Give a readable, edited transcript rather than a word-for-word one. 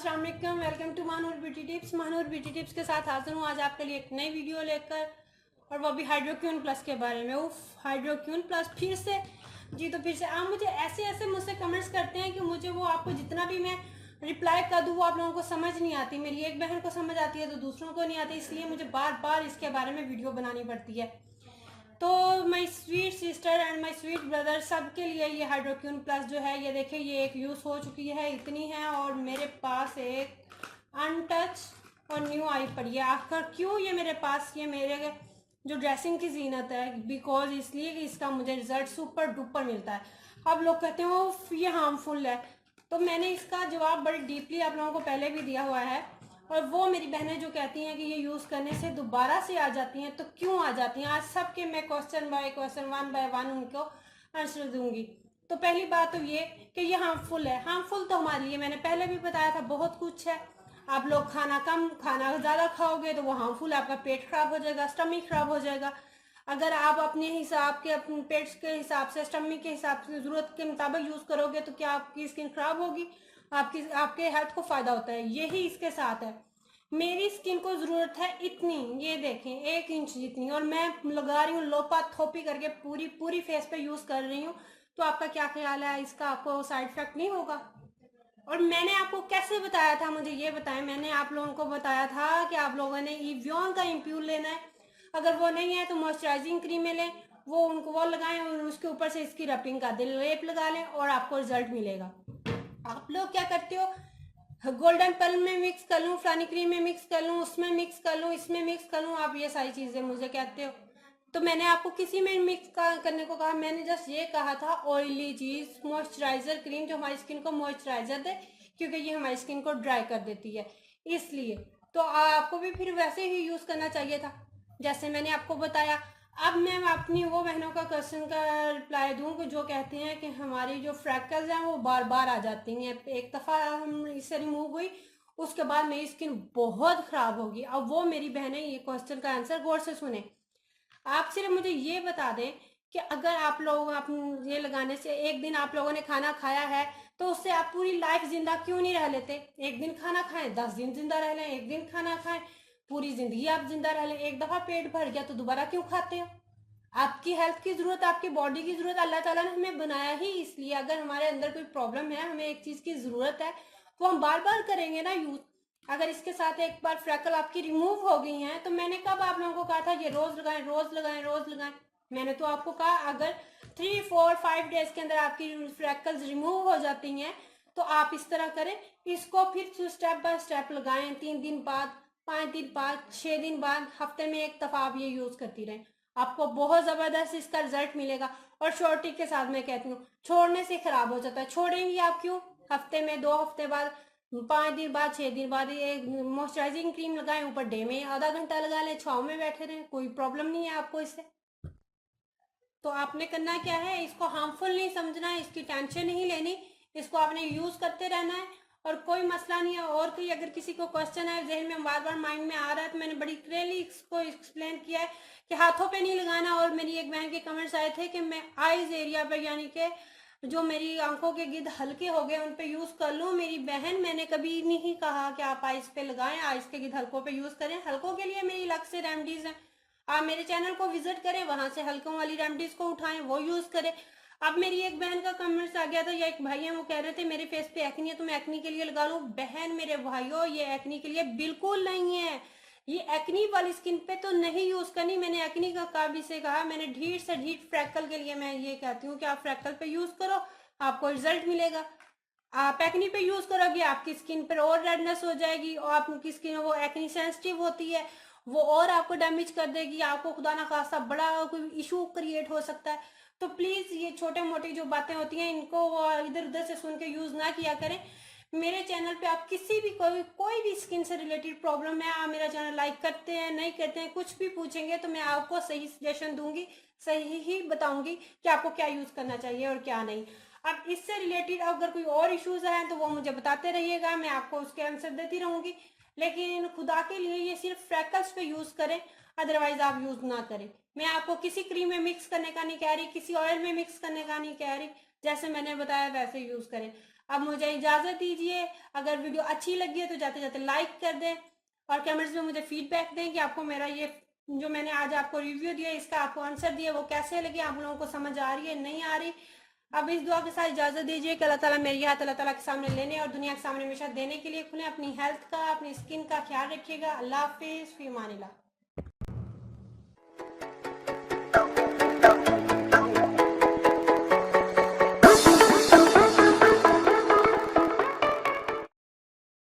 अस्सलाम वालेकुम, welcome to Mahanoor beauty tips. Mahanoor beauty tips के साथ हाजिर हूँ आज आपके लिए एक नई वीडियो लेकर, और वो भी हाइड्रोक्यून प्लस के बारे में। हाइड्रोक्यून प्लस फिर से फिर से आप मुझे ऐसे मुझसे कमेंट्स करते हैं कि मुझे वो आपको जितना भी मैं रिप्लाई कर दूँ वो आप लोगों को समझ नहीं आती। मेरी एक बहन को समझ आती है तो दूसरों को नहीं आती, इसलिए मुझे बार बार इसके बारे में वीडियो बनानी पड़ती है। तो my sweet sister and my sweet brother सबके लिए ये हाइड्रोक्यून प्लस जो है, ये देखिए ये एक यूज़ हो चुकी है, इतनी है, और मेरे पास एक अनटच और न्यू आई पड़ी है। आखिर क्यों ये मेरे पास, ये मेरे जो ड्रेसिंग की जीनत है, बिकॉज इसलिए कि इसका मुझे रिजल्ट सुपर डुपर मिलता है। अब लोग कहते हैं वो ये हार्मफुल है, तो मैंने इसका जवाब बड़ी डीपली आप लोगों को पहले भी दिया हुआ है। और वो मेरी बहनें जो कहती हैं कि ये यूज़ करने से दोबारा से आ जाती हैं, तो क्यों आ जाती हैं, आज सबके मैं question by question one by one उनको आंसर दूंगी। तो पहली बात तो ये कि ये हार्मफुल है। हार्मफुल तो हमारे लिए मैंने पहले भी बताया था बहुत कुछ है। आप लोग खाना ज़्यादा खाओगे तो वो हार्मफुल है, आपका पेट खराब हो जाएगा, स्टमक खराब हो जाएगा। अगर आप अपने हिसाब के, अपने पेट के हिसाब से, स्टमक के हिसाब से, ज़रूरत के मुताबिक यूज़ करोगे तो क्या आपकी स्किन खराब होगी, आपके हेल्थ को फ़ायदा होता है। यही इसके साथ है। मेरी स्किन को ज़रूरत है इतनी, ये देखें 1 इंच जितनी, और मैं लगा रही हूँ लोपा थोपी करके पूरी फेस पे यूज़ कर रही हूँ। तो आपका क्या ख्याल है, इसका आपको साइड इफेक्ट नहीं होगा? और मैंने आपको कैसे बताया था, मुझे ये बताएं। मैंने आप लोगों को बताया था कि आप लोगों ने इवियन का इम्प्यूल लेना है, अगर वो नहीं है तो मॉइस्चराइजिंग क्रीम लें, वो लगाएं, और उसके ऊपर से इसकी रबिंग का लेप लगा लें और आपको रिजल्ट मिलेगा। आप लोग क्या करते हो, गोल्डन पल में मिक्स कर लूँ, फलानी क्रीम में मिक्स कर लूँ, उसमें मिक्स कर लूँ, इसमें मिक्स कर लूँ, आप ये सारी चीज़ें मुझे कहते हो। तो मैंने आपको किसी में मिक्स करने को कहा, मैंने जस्ट ये कहा था ऑयली चीज़, मॉइस्चराइजर क्रीम जो हमारी स्किन को मॉइस्चराइजर दे, क्योंकि ये हमारी स्किन को ड्राई कर देती है, इसलिए। तो आपको भी फिर वैसे ही यूज़ करना चाहिए था जैसे मैंने आपको बताया। अब मैं अपनी वो बहनों का क्वेश्चन का रिप्लाई दूं कि जो कहते हैं कि हमारी जो फ्रैकल्स हैं वो बार बार आ जाती हैं, एक दफ़ा हम इससे रिमूव हुई उसके बाद मेरी स्किन बहुत ख़राब होगी। अब वो मेरी बहनें ये क्वेश्चन का आंसर गौर से सुने। आप सिर्फ मुझे ये बता दें कि अगर आप ये लगाने से एक दिन आप लोगों ने खाना खाया है तो उससे आप पूरी लाइफ जिंदा क्यों नहीं रह लेते? एक दिन खाना खाएं 10 दिन जिंदा रह लें, एक दिन खाना खाएं पूरी जिंदगी आप जिंदा रह लें। एक दफा पेट भर गया तो दोबारा क्यों खाते हो? आपकी हेल्थ की जरूरत, आपकी बॉडी की जरूरत, अल्लाह ताला ने हमें बनाया ही इसलिए। अगर हमारे अंदर कोई प्रॉब्लम है, हमें एक चीज की जरूरत है, तो हम बार बार करेंगे ना यूज। अगर इसके साथ एक बार फ्रैकल आपकी रिमूव हो गई हैं, तो मैंने कब आप लोगों को कहा था ये रोज लगाएं रोज लगाएं रोज लगाएं? मैंने तो आपको कहा अगर 3, 4, 5 डेज के अंदर आपकी फ्रैकल्स रिमूव हो जाती हैं तो आप इस तरह करें, इसको फिर स्टेप बाय स्टेप लगाएं। 3 दिन बाद, 5 दिन बाद, 6 दिन बाद, हफ्ते में एक दफा आप ये यूज करती रहें, आपको बहुत जबरदस्त इसका रिजल्ट मिलेगा। और शॉर्टी के साथ मैं कहती हूँ छोड़ने से खराब हो जाता है, छोड़ेंगी आप क्यों? हफ्ते में, 2 हफ्ते बाद, 5 दिन बाद, 6 दिन बाद एक मॉइस्चराइजिंग क्रीम लगाएं, ऊपर डे में आधा घंटा लगा लें, छाँव में बैठे रहें, कोई प्रॉब्लम नहीं है आपको इससे। तो आपने करना क्या है, इसको हार्मफुल नहीं समझना है, इसकी टेंशन नहीं लेनी, इसको आपने यूज करते रहना है और कोई मसला नहीं है। और कोई अगर किसी को क्वेश्चन है जहन में बार बार माइंड में आ रहा है, तो मैंने बड़ी क्लियरली इसको एक्सप्लेन किया है कि हाथों पे नहीं लगाना। और मेरी एक बहन के कमेंट्स आए थे कि मैं आईज एरिया पर, यानी कि जो मेरी आंखों के गिद्ध हल्के हो गए उन पे यूज कर लूँ। मेरी बहन, मैंने कभी नहीं कहा कि आप आइज पे लगाएं, आइज के गिद्ध हल्कों पे यूज करें। हल्कों के लिए मेरी अलग से रेमडीज हैं, आप मेरे चैनल को विजिट करें, वहां से हल्कों वाली रेमडीज को उठाएं, वो यूज करें। अब मेरी एक बहन का कमेंट्स आ गया था, या एक भाई है वो कह रहे थे मेरे फेस पे एक्नी है तो मैं एक्नी के लिए लगा लूं। बहन मेरे भाइयों, ये एक्नी के लिए बिल्कुल नहीं है, ये एक्नी वाली स्किन पे तो नहीं यूज करनी। मैंने एक्नी का काबी से कहा, मैंने ढीठ से ढीठ फ्रैकल के लिए मैं ये कहती हूँ कि आप फ्रैकल पे यूज करो, आपको रिजल्ट मिलेगा। आप एक्नी पे यूज करोगे आपकी स्किन पर और रेडनेस हो जाएगी, और आपकी स्किन वो एक्नी सेंसिटिव होती है, वो और आपको डैमेज कर देगी, आपको खुदा ना खासा बड़ा कोई इशू क्रिएट हो सकता है। तो प्लीज ये छोटे मोटी जो बातें होती हैं इनको इधर उधर से सुन के यूज ना किया करें। मेरे चैनल पे आप किसी भी कोई भी स्किन से रिलेटेड प्रॉब्लम है, आप मेरा चैनल लाइक करते हैं नहीं करते हैं, कुछ भी पूछेंगे तो मैं आपको सही सजेशन दूंगी, सही ही बताऊंगी कि आपको क्या यूज करना चाहिए और क्या नहीं। अब इससे रिलेटेड अगर कोई और इश्यूज हैं तो वो मुझे बताते रहिएगा, मैं आपको उसके आंसर देती रहूंगी। लेकिन खुदा के लिए ये सिर्फ फ्रैकल्स पे यूज करें। अदरवाइज आप यूज ना करें। मैं आपको किसी क्रीम में मिक्स करने का नहीं कह रही, किसी ऑयल में मिक्स करने का नहीं कह रही, जैसे मैंने बताया वैसे यूज करें। अब मुझे इजाजत दीजिए। अगर वीडियो अच्छी लगी है तो जाते जाते लाइक कर दें और कमेंट्स में मुझे फीडबैक दें कि आपको मेरा ये जो मैंने आज आपको रिव्यू दिया, इसका आपको आंसर दिया, वो कैसे लगे, आप लोगों को समझ आ रही है नहीं आ रही। अब इस दुआ के साथ इजाजत दीजिए कि अल्लाह ताला मेरी हाथ अल्लाह ताला के सामने लेने और दुनिया के सामने हमेशा देने के लिए खुले। अपनी हेल्थ का, अपनी स्किन का ख्याल रखिएगा। अल्लाह हाफिज़, फी अमानिल्लाह।